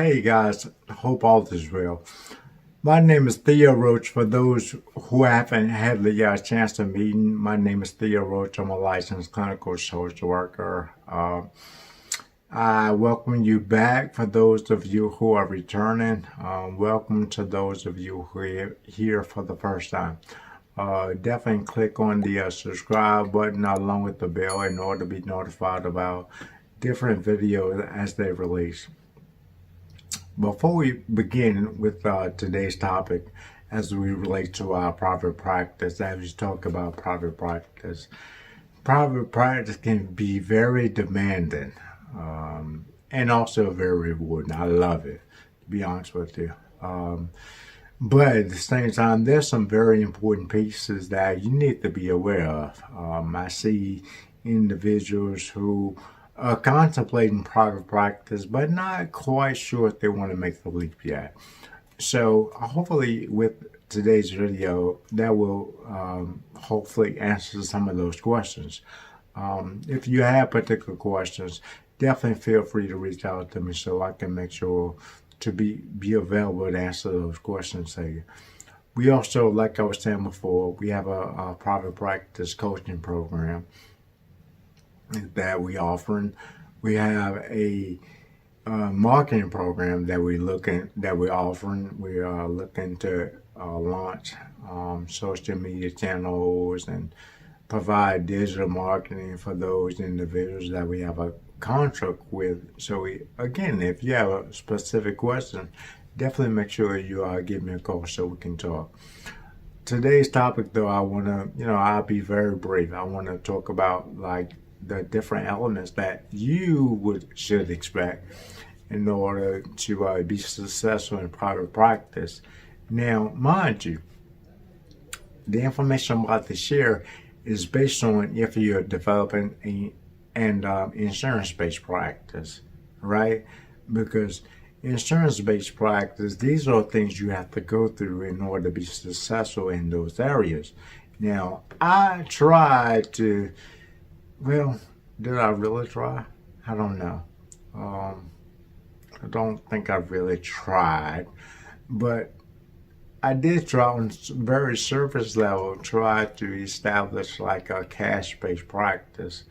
Hey guys, hope all is well. My name is Theo Roach. For those who haven't had the chance to meet, my name is Theo Roach. I'm a licensed clinical social worker. I welcome you back. For those of you who are returning, welcome to those of you who are here for the first time. Definitely click on the subscribe button along with the bell in order to be notified about different videos as they release. Before we begin with today's topic, as we relate to our private practice, as we talk about private practice can be very demanding and also very rewarding. I love it, to be honest with you. But at the same time, there's some very important pieces that you need to be aware of. I see individuals who are contemplating private practice, but not quite sure if they want to make the leap yet. So hopefully with today's video, that will hopefully answer some of those questions. If you have particular questions, definitely feel free to reach out to me so I can make sure to be available to answer those questions to you. We also, like I was saying before, we have a private practice coaching program that we offering. We have a marketing program that we're offering. We are looking to launch social media channels and provide digital marketing for those individuals that we have a contract with. So again, if you have a specific question, definitely make sure you give me a call so we can talk. Today's topic, though, I'll be very brief. I want to talk about like the different elements that you should expect in order to be successful in private practice. Now, mind you, the information I'm about to share is based on if you're developing an insurance-based practice, right? Because insurance-based practice, these are things you have to go through in order to be successful in those areas. Now, I tried to, well, did I really try? I don't know. I don't think I really tried, but I did try on very surface level, try to establish like a cash-based practice.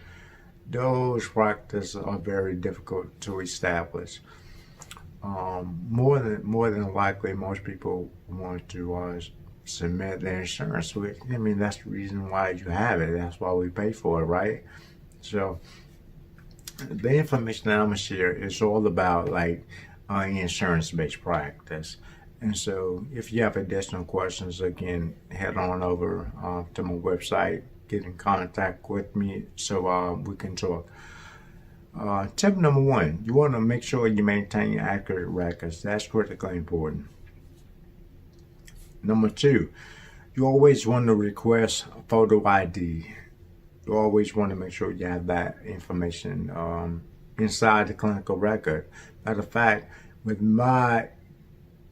Those practices are very difficult to establish. More than likely, most people want to submit their insurance. I mean, that's the reason why you have it. That's why we pay for it, right? So the information that I'm gonna share is all about like insurance-based practice. And so if you have additional questions, again, head on over to my website, get in contact with me so we can talk. Tip number one, you want to make sure you maintain accurate records. That's critically important. Number two, you always want to request a photo ID. You always want to make sure you have that information inside the clinical record. Matter of fact, with my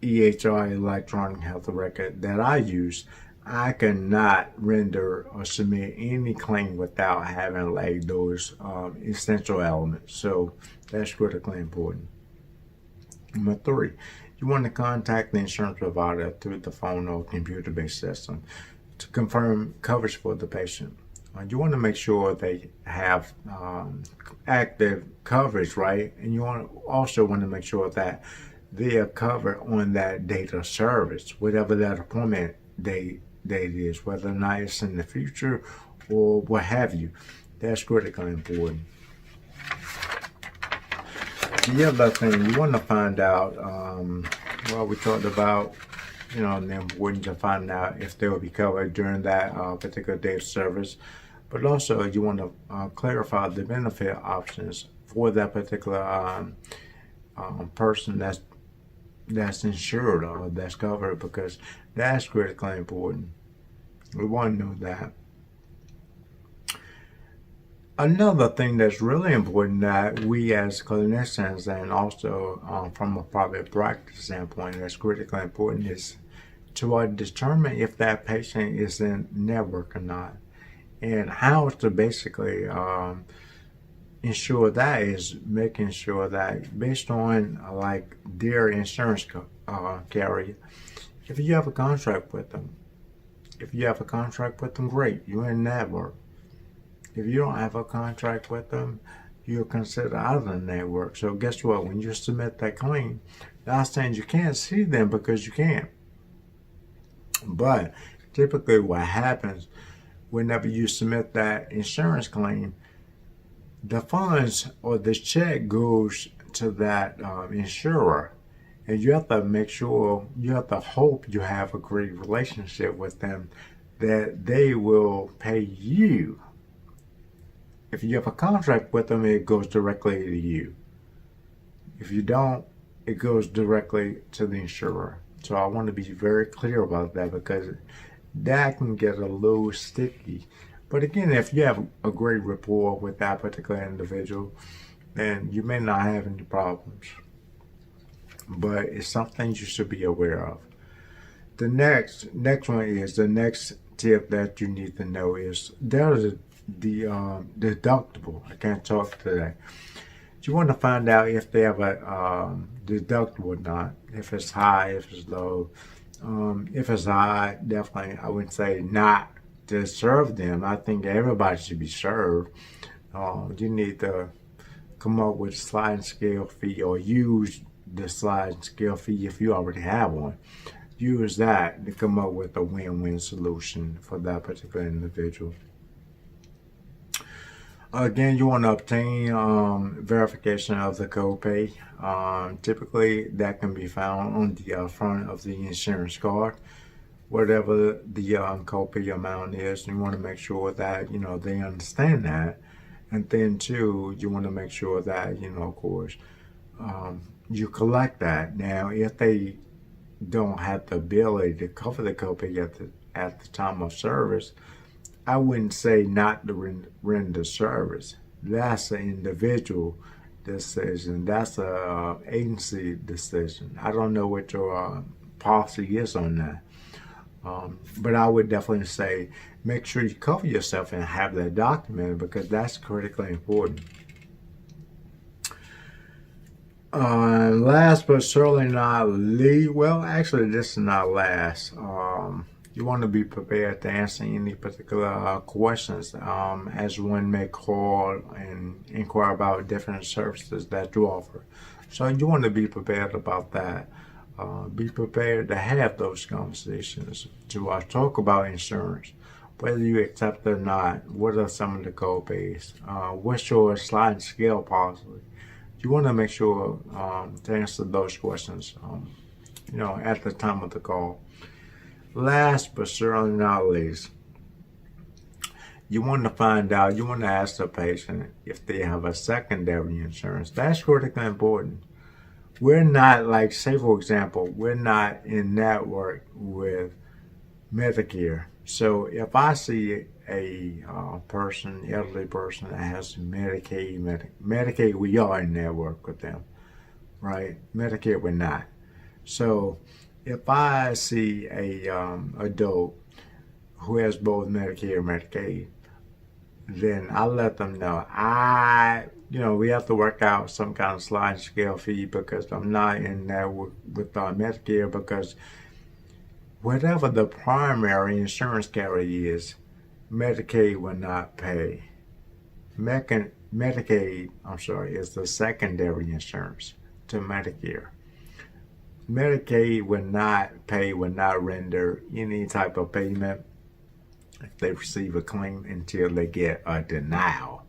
EHR electronic health record that I use, I cannot render or submit any claim without having like those essential elements. So that's critically important. Number three, you want to contact the insurance provider through the phone or computer-based system to confirm coverage for the patient. You want to make sure they have active coverage, right? And you also want to make sure that they are covered on that date of service, whatever that appointment date is, whether or not it's in the future or what have you. That's critically important. The other thing you want to find out, we talked about, the importance of finding out if they will be covered during that particular day of service. But also you want to clarify the benefit options for that particular person that's insured or that's covered, because that's critically important. We want to know that. Another thing that's really important that we as clinicians and also from a private practice standpoint that's critically important is to determine if that patient is in network or not, and how to basically ensure that is making sure that based on like their insurance carrier, if you have a contract with them, great, you're in network. If you don't have a contract with them, you're considered out of the network. So guess what? When you submit that claim, last thing you can't see them because you can't. But typically what happens whenever you submit that insurance claim, the funds or the check goes to that insurer. And you have to make sure, you have to hope you have a great relationship with them that they will pay you. If you have a contract with them, it goes directly to you. If you don't, it goes directly to the insurer. So I want to be very clear about that because that can get a little sticky. But again, if you have a great rapport with that particular individual, then you may not have any problems. But it's something you should be aware of. The next one is the next tip that you need to know is there's the deductible. I can't talk today. You want to find out if they have a deductible or not. If it's high, if it's low. If it's high, definitely I would say not to serve them. I think everybody should be served. You need to come up with a sliding scale fee or use the sliding scale fee if you already have one. Use that to come up with a win-win solution for that particular individual. Again, you want to obtain verification of the copay. Typically, that can be found on the front of the insurance card. Whatever the copay amount is, you want to make sure that they understand that. And then too, you want to make sure that of course, you collect that. Now, if they don't have the ability to cover the copay at the time of service, I wouldn't say not to render service. That's an individual decision. That's a agency decision. I don't know what your policy is on that. But I would definitely say make sure you cover yourself and have that documented because that's critically important. Last but certainly not least, well, actually, this is not last. You want to be prepared to answer any particular questions as one may call and inquire about different services that you offer. So you want to be prepared about that. Be prepared to have those conversations to talk about insurance, whether you accept it or not. What are some of the copays? What's your sliding scale policy? You want to make sure to answer those questions, at the time of the call. Last but certainly not least, you want to ask the patient if they have a secondary insurance. That's critically important. We're not, like, say for example, we're not in network with Medicare. So if I see a elderly person that has Medicaid, we are in network with them, right? Medicare, we're not. So if I see a adult who has both Medicare and Medicaid, then I let them know we have to work out some kind of sliding scale fee because I'm not in there with Medicare, because whatever the primary insurance carrier is, Medicaid will not pay. Medicaid, is the secondary insurance to Medicare. Medicaid will not render any type of payment if they receive a claim until they get a denial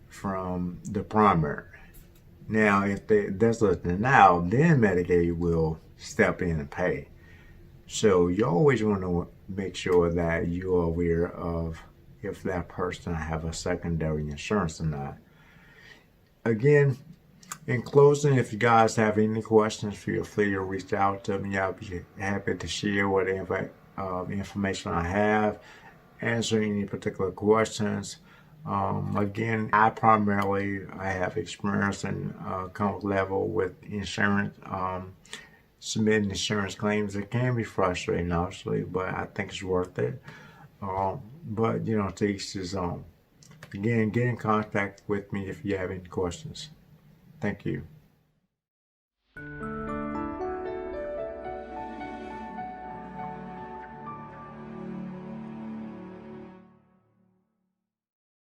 from the primary. Now, if there's a denial, then Medicaid will step in and pay. So you always want to make sure that you're aware of if that person have a secondary insurance or not. Again, in closing, if you guys have any questions, feel free to reach out to me. I'll be happy to share whatever information I have, answer any particular questions. Again, I have experience in comfort level with insurance, submitting insurance claims. It can be frustrating, obviously, but I think it's worth it. But to each his own. Again, get in contact with me if you have any questions. Thank you.